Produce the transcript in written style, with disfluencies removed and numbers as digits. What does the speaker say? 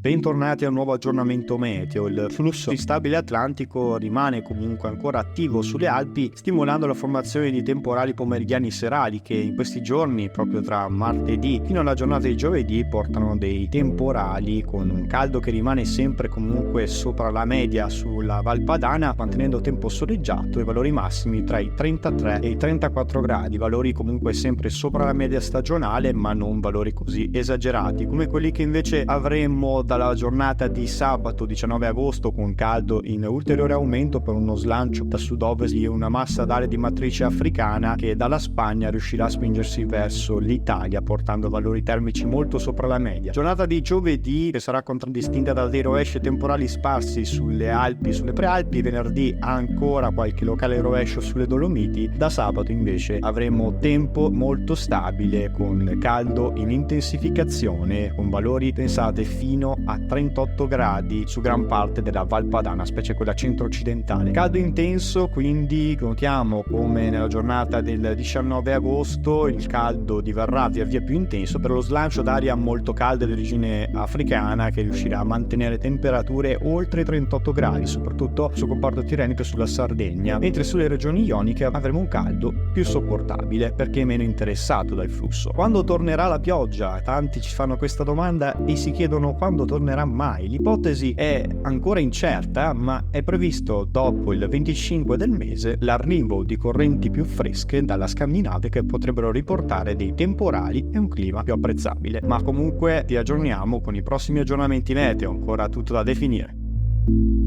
Bentornati a un nuovo aggiornamento meteo. Il flusso instabile atlantico rimane comunque ancora attivo sulle Alpi, stimolando la formazione di temporali pomeridiani serali che in questi giorni, proprio tra martedì fino alla giornata di giovedì, portano dei temporali con un caldo che rimane sempre comunque sopra la media sulla Val Padana, mantenendo tempo soleggiato e valori massimi tra i 33 e i 34 gradi, valori comunque sempre sopra la media stagionale, ma non valori così esagerati come quelli che invece avremmo dalla giornata di sabato 19 agosto, con caldo in ulteriore aumento per uno slancio da sud-ovest di una massa d'aria di matrice africana che dalla Spagna riuscirà a spingersi verso l'Italia, portando valori termici molto sopra la media. Giornata di giovedì che sarà contraddistinta da dei rovesci temporali sparsi sulle Alpi, sulle Prealpi. Venerdì ancora qualche locale rovescio sulle Dolomiti. Da sabato invece avremo tempo molto stabile con caldo in intensificazione, con valori pensate fino a 38 gradi su gran parte della Val Padana, specie quella centro-occidentale. Caldo intenso, quindi notiamo come nella giornata del 19 agosto il caldo diverrà via via più intenso per lo slancio d'aria molto calda di origine africana che riuscirà a mantenere temperature oltre i 38 gradi, soprattutto sul comparto tirrenico e sulla Sardegna, mentre sulle regioni ioniche avremo un caldo più sopportabile perché meno interessato dal flusso. Quando tornerà la pioggia? Tanti ci fanno questa domanda e si chiedono quando tornerà mai. L'ipotesi è ancora incerta, ma è previsto dopo il 25 del mese l'arrivo di correnti più fresche dalla Scandinavia che potrebbero riportare dei temporali e un clima più apprezzabile. Ma comunque ti aggiorniamo con i prossimi aggiornamenti meteo, ancora tutto da definire.